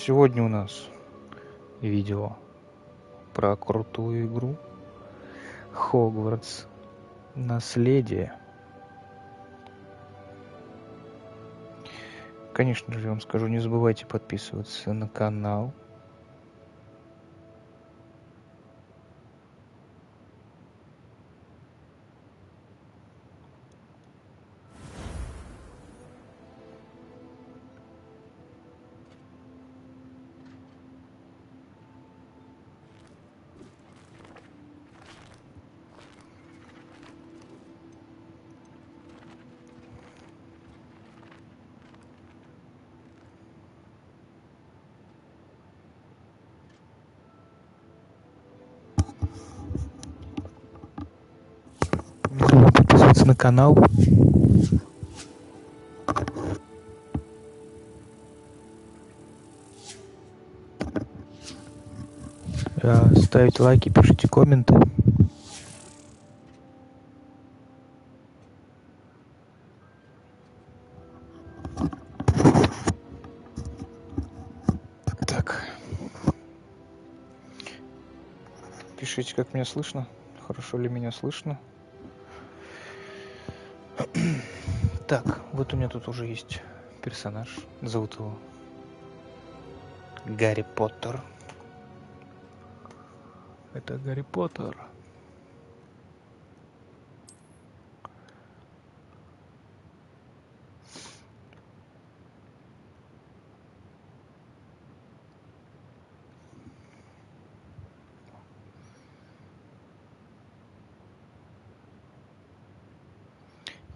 Сегодня у нас видео про крутую игру Хогвартс Наследие. Конечно же, я вам скажу, не забывайте подписываться на канал. Не забывайте подписываться на канал. Ставите лайки, пишите комменты. Так. Пишите, как меня слышно. Хорошо ли меня слышно? Так, вот у меня тут уже есть персонаж. Зовут его Гарри Поттер. Это Гарри Поттер.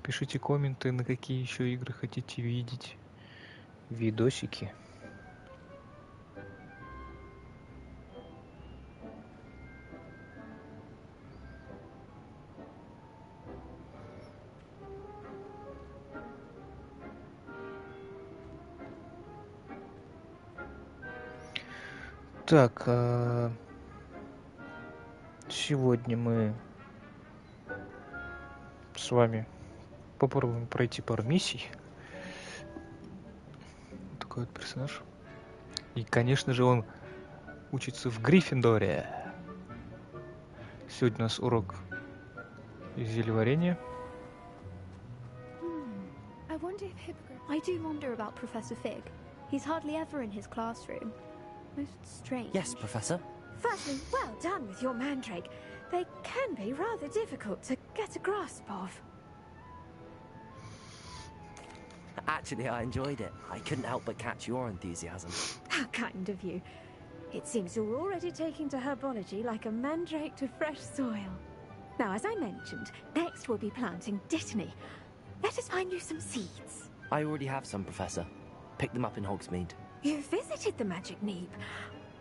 Пишите комменты, на какие еще игры хотите видеть видосики. Так, сегодня мы с вами попробуем пройти пару миссий. Вот такой вот персонаж. И, конечно же, он учится в Гриффиндоре. Сегодня у нас урок из зельеварения. I do wonder about Professor Fig. He's hardly ever in his classroom. Most strange. Yes, Professor. Firstly, well done with your mandrake. They can be rather difficult to get a grasp of. Actually, I enjoyed it. I couldn't help but catch your enthusiasm. How kind of you. It seems you're already taking to herbology like a mandrake to fresh soil. Now, as I mentioned, next we'll be planting dittany. Let us find you some seeds. I already have some, Professor. Picked them up in Hogsmeade. You visited the Magic Neep.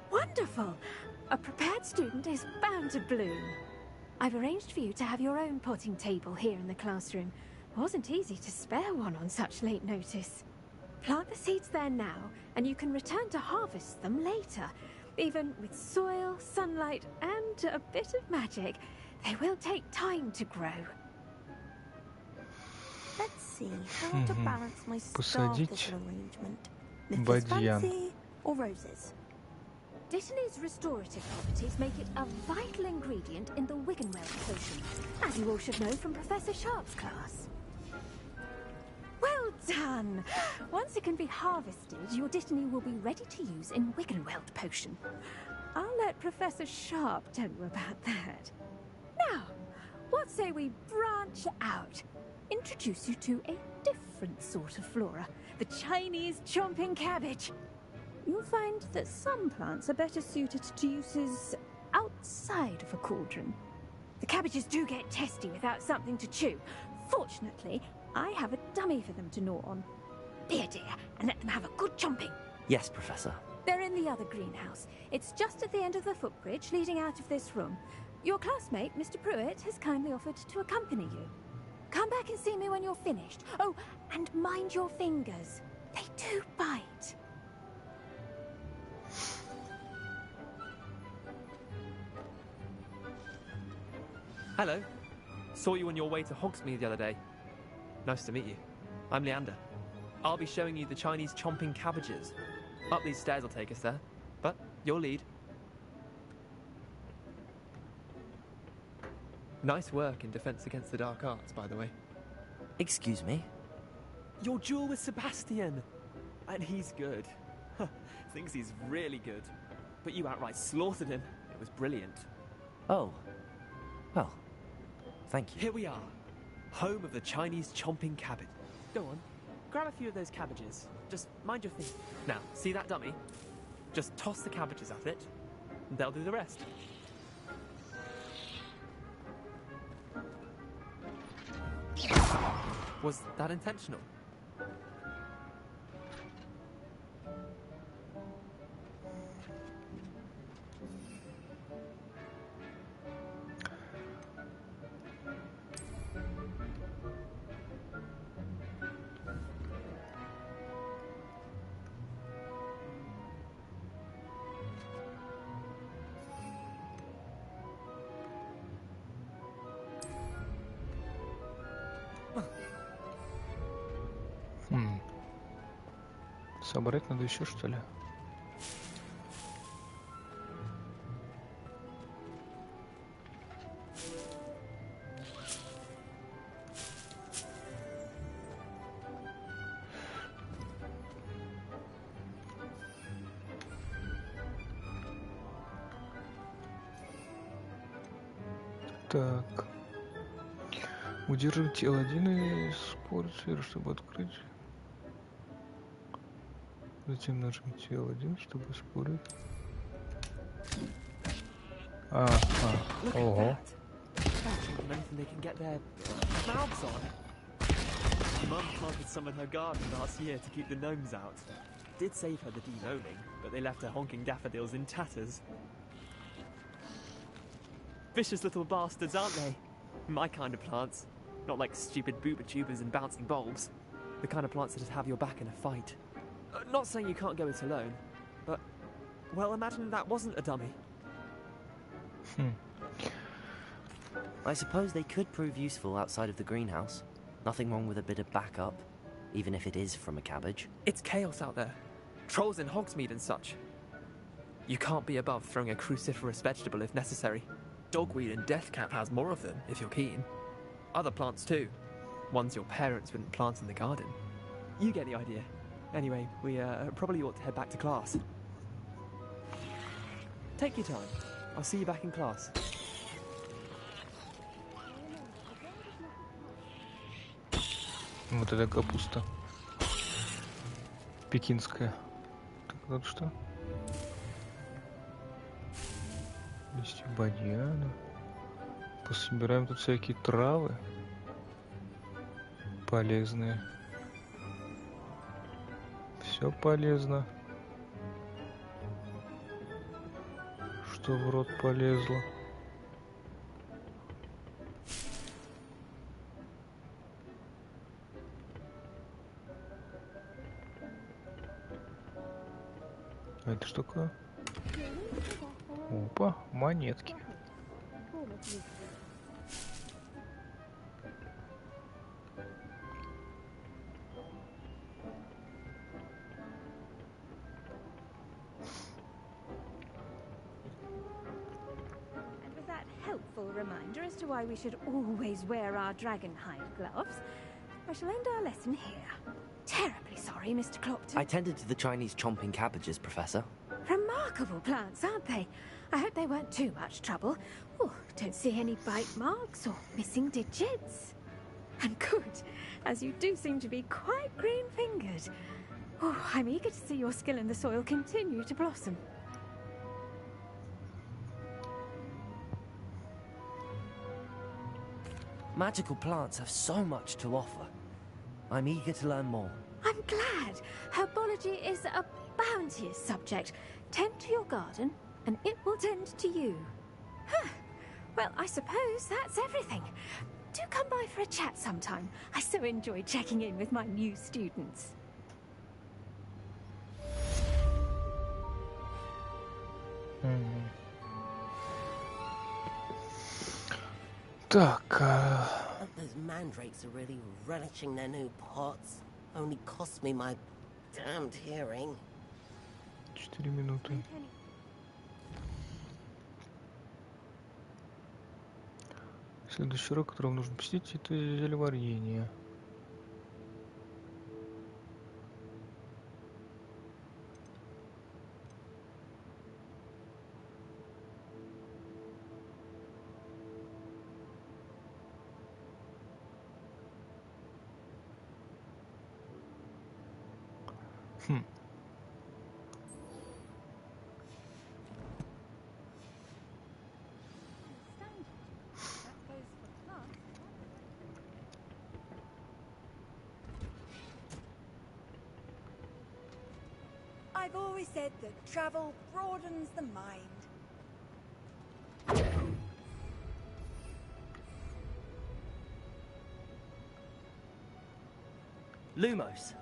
Wonderful. A prepared student is bound to bloom. I've arranged for you to have your own potting table here in the classroom. Wasn't easy to spare one on such late notice. Plant the seeds there now, and you can return to harvest them later. Even with soil, sunlight, and a bit of magic, they will take time to grow. Let's see how to balance my Посадить starter arrangement. бадьян. Fancy or roses? Dittany's restorative properties make it a vital ingredient in the Wiggenweld potion, as you all should know from Professor Sharp's class. Well done! Once it can be harvested, your Dittany will be ready to use in Wiggenweld potion. I'll let Professor Sharp tell you about that. Now, what say we branch out? Introduce you to a different sort of flora, the Chinese chomping cabbage. You'll find that some plants are better suited to uses outside of a cauldron. The cabbages do get testy without something to chew. Fortunately, I have a dummy for them to gnaw on. Be a dear and let them have a good chomping. Yes, Professor. They're in the other greenhouse. It's just at the end of the footbridge leading out of this room. Your classmate, Mr. Pruitt, has kindly offered to accompany you. Come back and see me when you're finished. Oh, and mind your fingers. They do bite. Hello. Saw you on your way to Hogsmeade the other day. Nice to meet you. I'm Leander. I'll be showing you the Chinese chomping cabbages. Up these stairs will take us there, but your lead. Nice work in Defense Against the Dark Arts, by the way. Excuse me? Your duel with Sebastian! And he's good. Thinks he's really good. But you outright slaughtered him. It was brilliant. Oh. Well, thank you. Here we are. Home of the Chinese chomping cabbage. Go on. Grab a few of those cabbages. Just mind your feet. Now, see that dummy? Just toss the cabbages at it, and they'll do the rest. Was that intentional? Собрать надо еще, что ли? Так. Удерживайте L1 и спорт сферу, чтобы открыть. Затем нажмите L1, чтобы спорить. Ого. Anything they can get their mouths on. Mum planted some in her garden last year to keep the gnomes out. Did save her the de-gnoming, but they left her honking daffodils in tatters. Vicious little bastards, aren't they? My kind of plants. Not like stupid booba tubers and bouncing bulbs. The kind of plants that'd have your back in a fight. Not saying you can't go it alone, but, well, imagine that wasn't a dummy. I suppose they could prove useful outside of the greenhouse. Nothing wrong with a bit of backup, even if it is from a cabbage. It's chaos out there. Trolls in Hogsmeade and such. You can't be above throwing a cruciferous vegetable if necessary. Dogweed and deathcap has more of them, if you're keen. Other plants too. Ones your parents wouldn't plant in the garden. You get the idea. Anyway, we probably ought to head back to class. Take your time. I'll see you back in class. Вот это капуста. Пекинская. Так, вот что? Листья бадьяна. Пособираем тут всякие травы. Полезные. Все полезно. Что в рот полезло. А это что такое? Опа, монетки. Reminder as to why we should always wear our dragonhide gloves. I shall end our lesson here. Terribly sorry, Mr. Clopton. I tended to the Chinese chomping cabbages, Professor. Remarkable plants, aren't they? I hope they weren't too much trouble. Oh, don't see any bite marks or missing digits. And good, as you do seem to be quite green-fingered. Oh, I'm eager to see your skill in the soil continue to blossom. Magical plants have so much to offer. I'm eager to learn more. I'm glad. Herbology is a bounteous subject. Tend to your garden, and it will tend to you. Huh. Well, I suppose that's everything. Do come by for a chat sometime. I so enjoy checking in with my new students. Так, Those mandrakes are really relishing their new pots. Only cost me my damned hearing. 4 минуты. Следующий урок, который вам нужно посетить, это зельеварение. I've always said that travel broadens the mind. Lumos.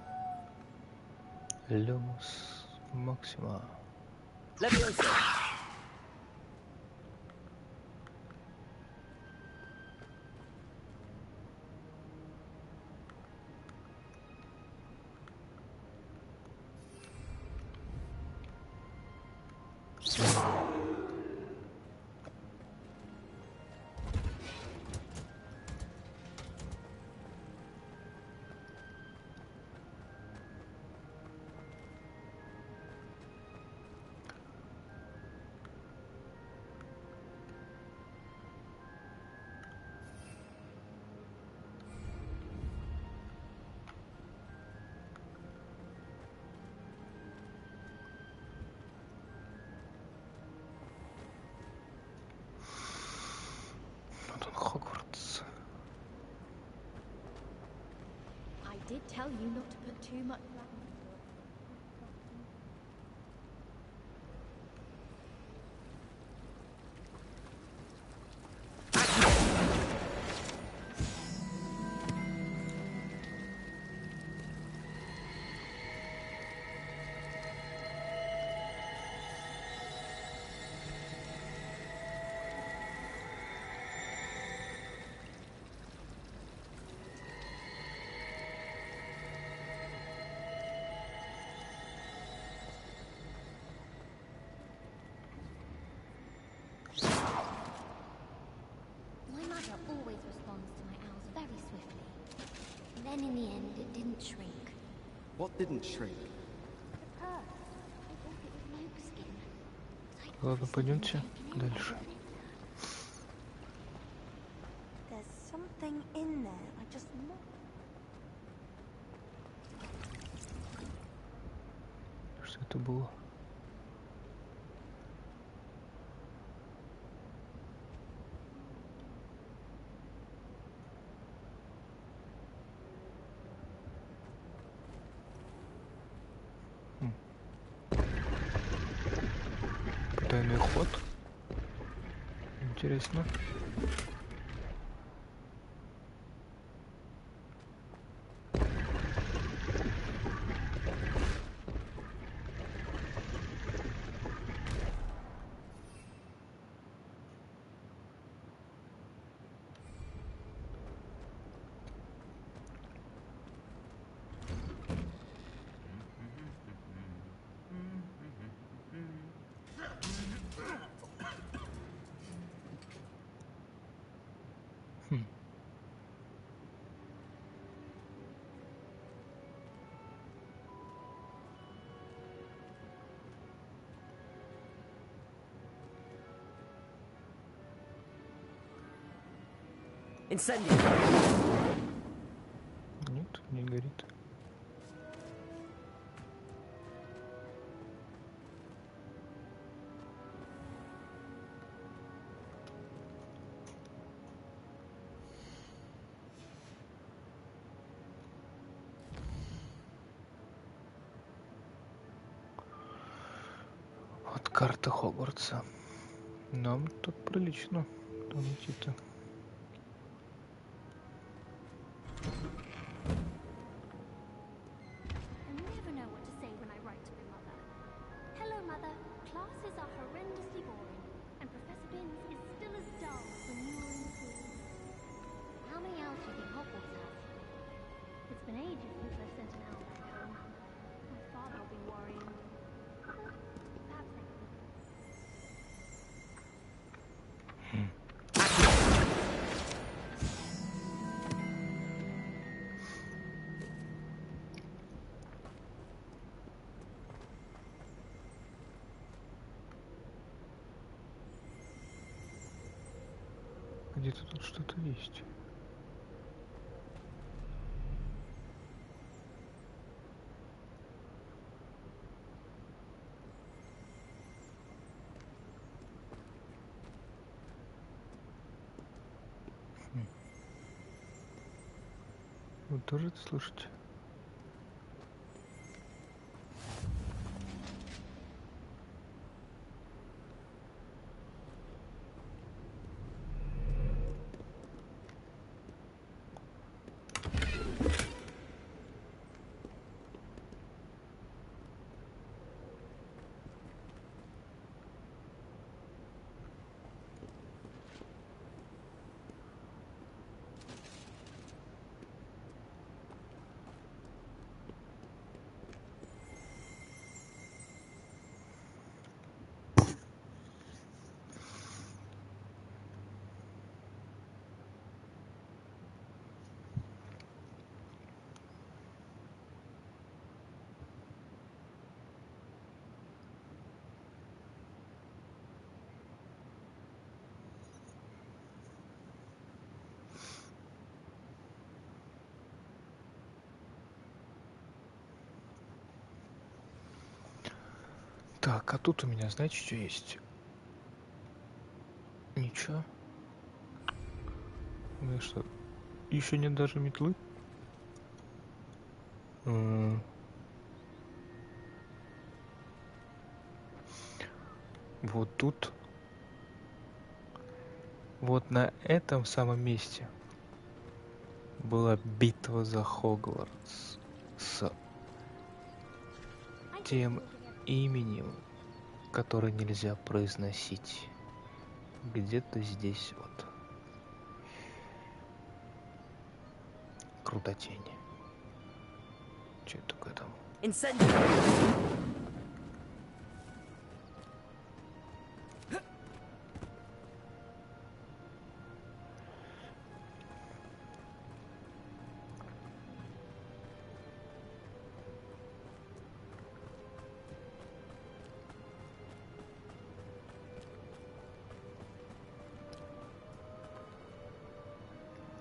Люмус Максима. Leviosa. Вот он, Хогвартс. I did tell you not to put too much. My mother always responds to my owls very swiftly. Then in the end, it didn't shrink. What didn't shrink? The purse. I thought it was Luke's skin. But I'd Ладно, obviously пойдемте been taken in дальше. by it. There's something in there. I just know. Что это было? Потайный ход. Интересно. Incendio. Нет, не горит. Вот карта Хогвартса. Нам тут прилично там идти-то. I never know what to say when I write to my mother. Hello, Mother. Classes are horrendously boring, and Professor Binns is still as dull as when you were in school. How many owls do you think Hogwarts has? It's been ages since I've sent an owl back home. My father will be worrying. Где-то тут что-то есть. Вы тоже это слышите? Так, а тут у меня, знаете, что есть? Ничего. У меня что, еще нет даже метлы? Вот тут. Вот на этом самом месте была битва за Хогвартс с тем именем, которое нельзя произносить. Где-то здесь вот. Крутотень. Че это такое там?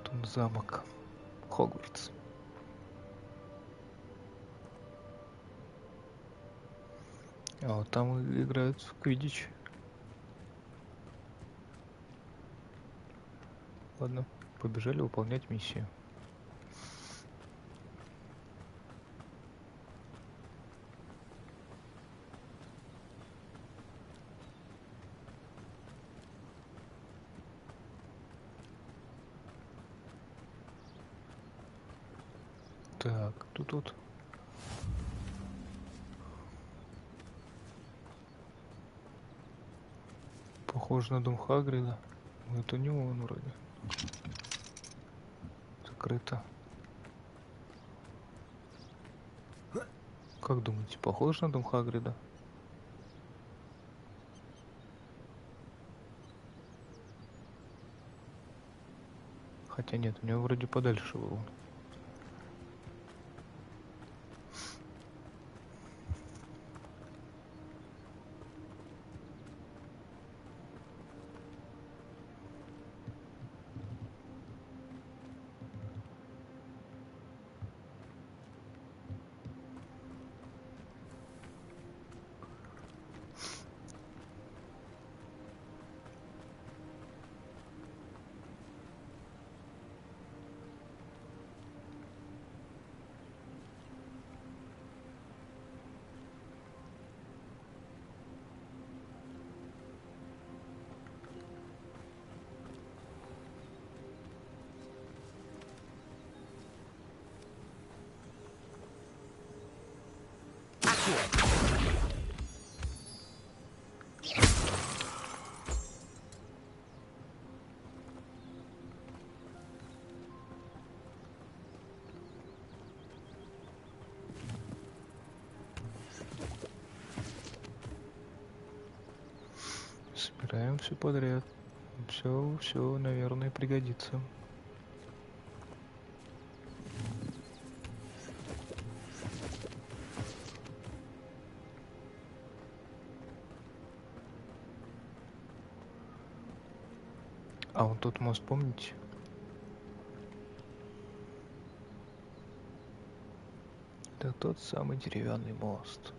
Тут замок Хогвартс. А вот там играют в квиддич. Ладно, побежали выполнять миссию. Так, тут. Похоже на дом Хагрида. Но это не он вроде. Закрыто. Как думаете, похож на дом Хагрида? Хотя нет, у него вроде подальше был. Собираем все подряд. Все, наверное, пригодится. А вот тот мост, помните? Это тот самый деревянный мост.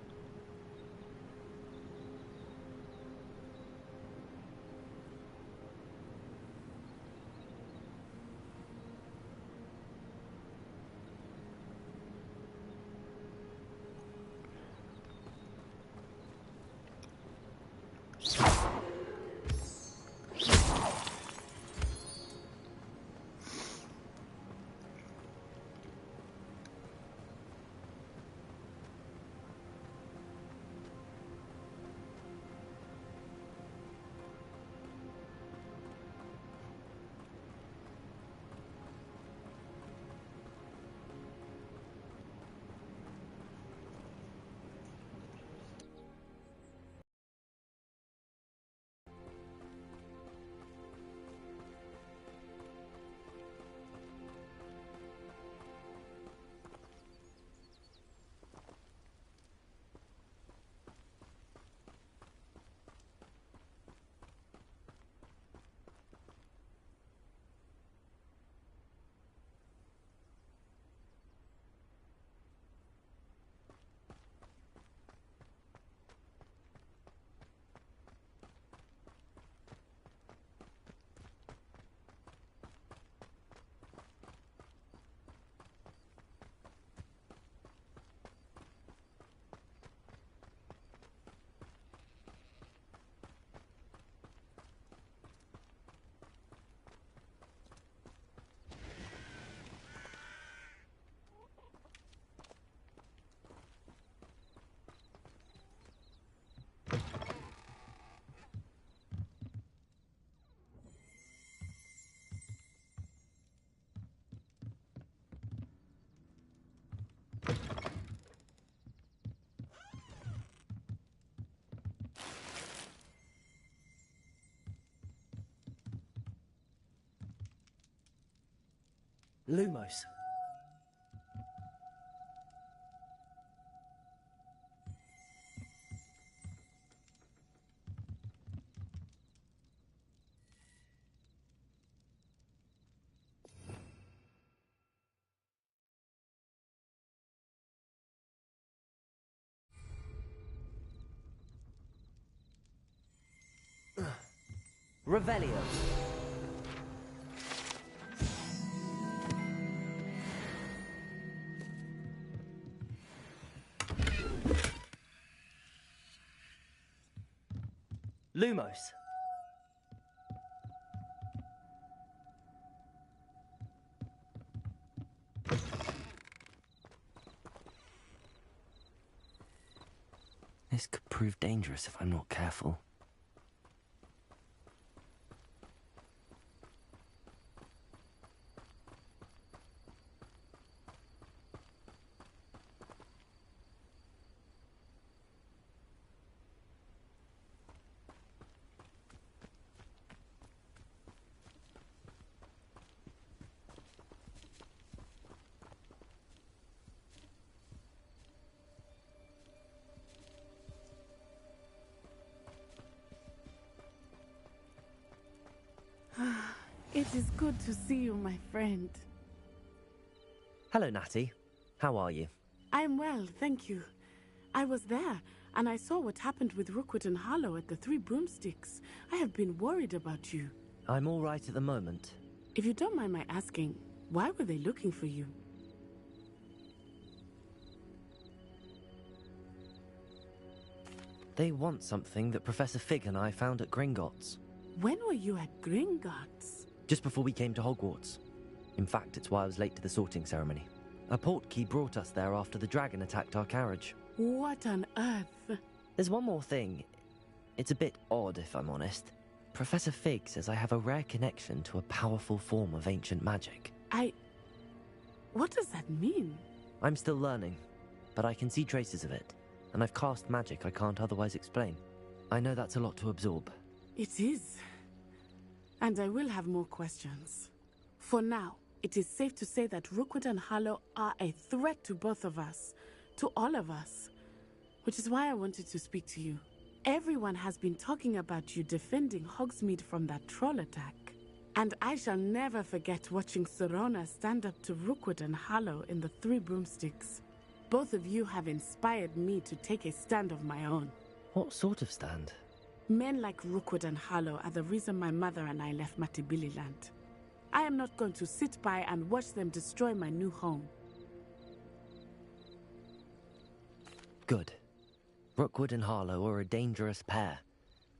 Lumos. Revelio. Lumos. This could prove dangerous if I'm not careful. It is good to see you, my friend. Hello, Natty. How are you? I'm well, thank you. I was there, and I saw what happened with Rookwood and Harlow at the Three Broomsticks. I have been worried about you. I'm all right at the moment. If you don't mind my asking, why were they looking for you? They want something that Professor Fig and I found at Gringotts. When were you at Gringotts? Just before we came to Hogwarts. In fact, it's why I was late to the sorting ceremony. A portkey brought us there after the dragon attacked our carriage. What on earth? There's one more thing. It's a bit odd, if I'm honest. Professor Fig says I have a rare connection to a powerful form of ancient magic. What does that mean? I'm still learning, but I can see traces of it, and I've cast magic I can't otherwise explain. I know that's a lot to absorb. It is. And I will have more questions. For now, it is safe to say that Rookwood and Harlow are a threat to both of us, to all of us, which is why I wanted to speak to you. Everyone has been talking about you defending Hogsmeade from that troll attack. And I shall never forget watching Serona stand up to Rookwood and Harlow in the Three Broomsticks. Both of you have inspired me to take a stand of my own. What sort of stand? Men like Rookwood and Harlow are the reason my mother and I left Matibili-land. I am not going to sit by and watch them destroy my new home. Good. Rookwood and Harlow are a dangerous pair.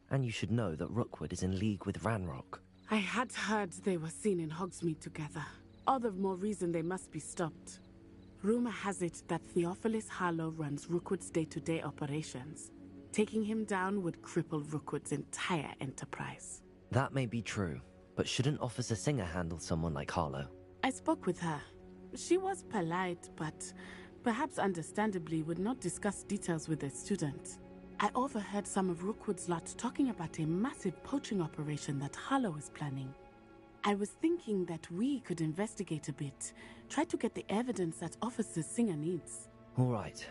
And you should know that Rookwood is in league with Ranrock. I had heard they were seen in Hogsmeade together. All the more reason they must be stopped. Rumor has it that Theophilus Harlow runs Rookwood's day-to-day operations. Taking him down would cripple Rookwood's entire enterprise. That may be true, but shouldn't Officer Singer handle someone like Harlow? I spoke with her. She was polite, but perhaps understandably would not discuss details with a student. I overheard some of Rookwood's lot talking about a massive poaching operation that Harlow is planning. I was thinking that we could investigate a bit, try to get the evidence that Officer Singer needs. All right,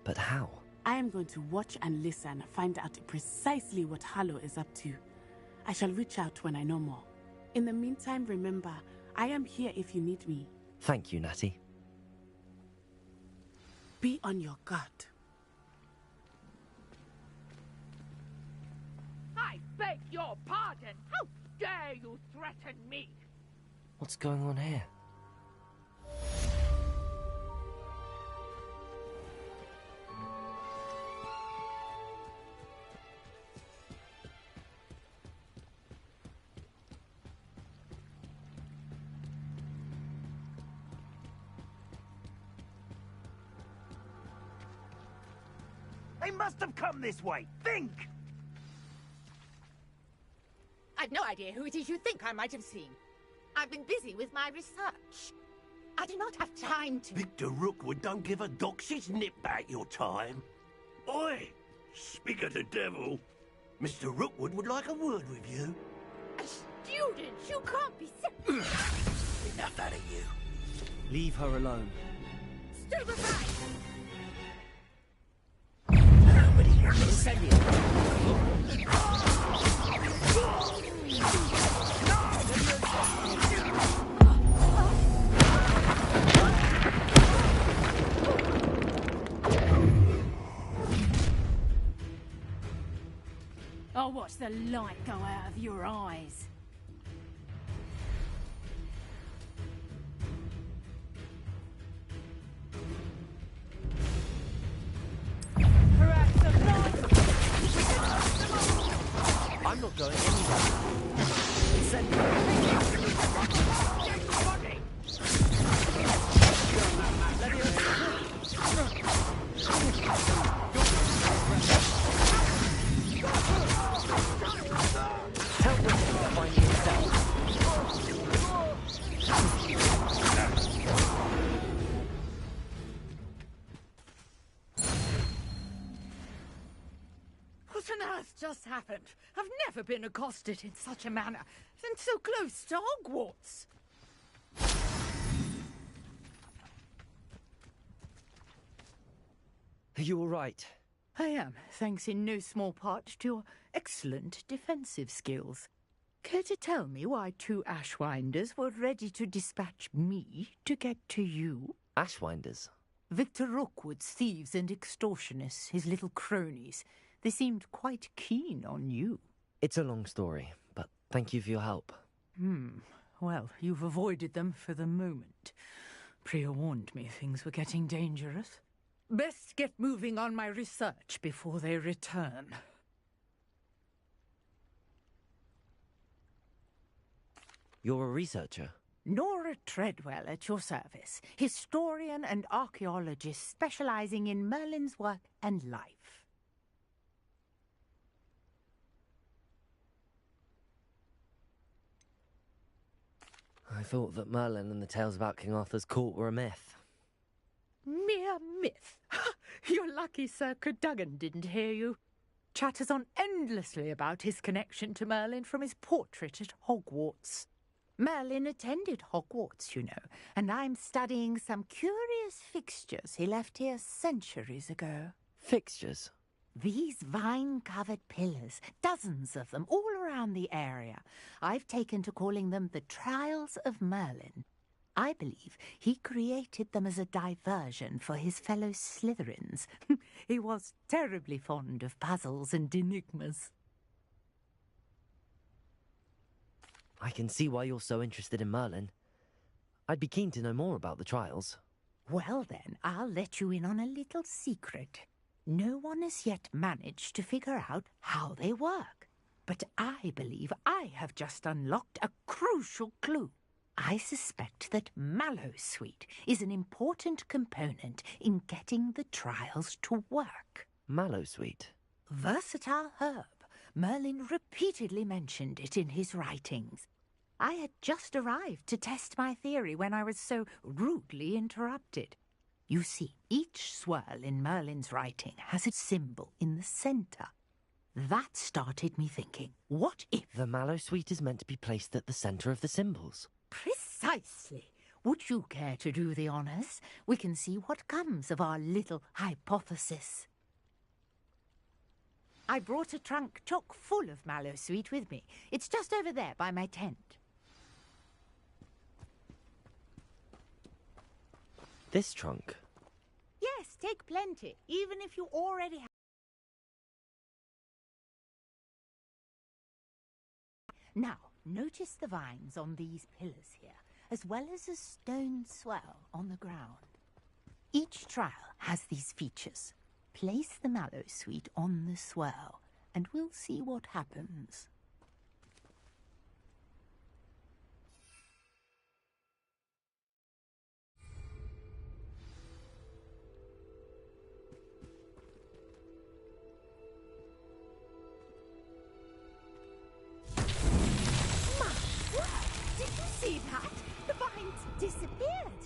but how? I am going to watch and listen, find out precisely what Harlow is up to. I shall reach out when I know more. In the meantime, remember, I am here if you need me. Thank you, Natty. Be on your guard. I beg your pardon! How dare you threaten me? What's going on here? They must have come this way. Think! I've no idea who it is you think I might have seen. I've been busy with my research. I do not have time to... Victor Rookwood don't give a doxy's nip back your time. Oi! Speak of the devil. Mr. Rookwood would like a word with you. A student? You can't be Enough out of you. Leave her alone. Stupefy! I'll watch the light go out of your eyes. I'm not going anywhere. Tell them to find yourself. What on earth just happened? I've never been accosted in such a manner, and so close to Hogwarts. Are you all right? I am, thanks in no small part to your excellent defensive skills. Care to tell me why two Ashwinders were ready to dispatch me to get to you? Ashwinders? Victor Rookwood's thieves and extortionists, his little cronies. They seemed quite keen on you. It's a long story, but thank you for your help. Well, you've avoided them for the moment. Priya warned me things were getting dangerous. Best get moving on my research before they return. You're a researcher? Nora Treadwell at your service, historian and archaeologist specializing in Merlin's work and life. I thought that Merlin and the tales about King Arthur's court were a myth. Mere myth. You're lucky Sir Cadogan didn't hear you. Chatters on endlessly about his connection to Merlin from his portrait at Hogwarts. Merlin attended Hogwarts, you know, and I'm studying some curious fixtures he left here centuries ago. Fixtures? These vine-covered pillars, dozens of them, all around the area. I've taken to calling them the Trials of Merlin. I believe he created them as a diversion for his fellow Slytherins. He was terribly fond of puzzles and enigmas. I can see why you're so interested in Merlin. I'd be keen to know more about the trials. Well then, I'll let you in on a little secret. No one has yet managed to figure out how they work. But I believe I have just unlocked a crucial clue. I suspect that Mallowsweet is an important component in getting the trials to work. Mallowsweet? Versatile herb. Merlin repeatedly mentioned it in his writings. I had just arrived to test my theory when I was so rudely interrupted. You see, each swirl in Merlin's writing has its symbol in the centre. That started me thinking, what if... The Mallowsweet is meant to be placed at the centre of the symbols. Precisely. Would you care to do the honours? We can see what comes of our little hypothesis. I brought a trunk chock full of Mallowsweet with me. It's just over there by my tent. This trunk? Yes, take plenty, even if you already have... Now, notice the vines on these pillars here, as well as a stone swell on the ground. Each trial has these features. Place the Mallowsweet on the swirl, and we'll see what happens. Did you see that? The vines disappeared.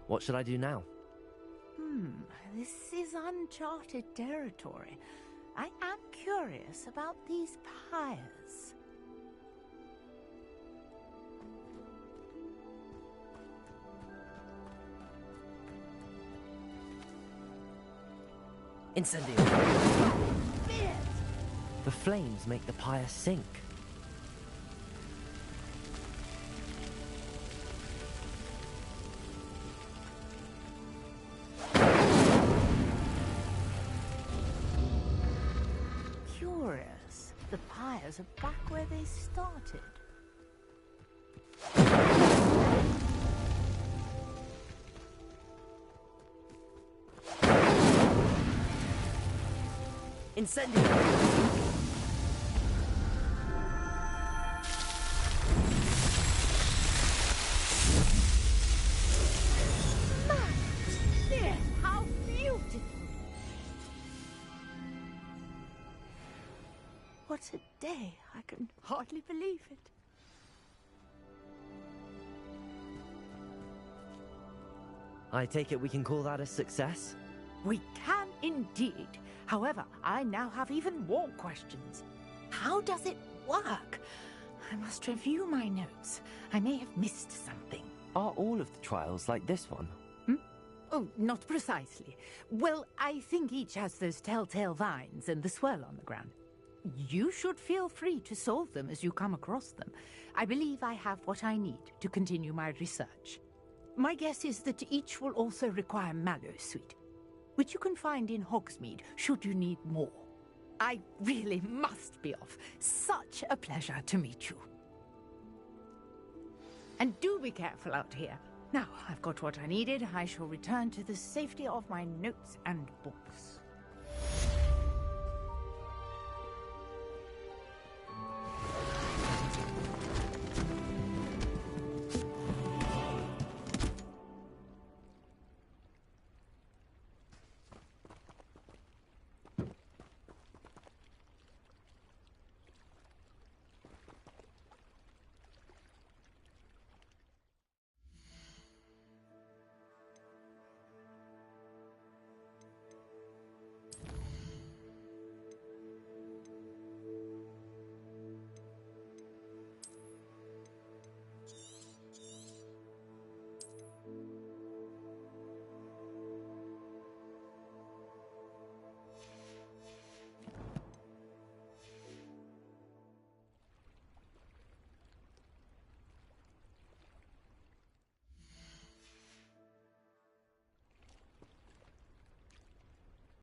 What should I do now? This is uncharted territory. I am curious about these pyres. Incendio! The flames make the pyre sink. Curious. The pyres are back where they started. Incendio! How beautiful! What a day! I can hardly believe it. I take it we can call that a success? We can indeed. However, I now have even more questions. How does it work? I must review my notes. I may have missed something. Are all of the trials like this one? Oh, not precisely. Well, I think each has those telltale vines and the swirl on the ground. You should feel free to solve them as you come across them. I believe I have what I need to continue my research. My guess is that each will also require Mallowsweet, which you can find in Hogsmeade should you need more. I really must be off. Such a pleasure to meet you. And do be careful out here. Now, I've got what I needed. I shall return to the safety of my notes and books.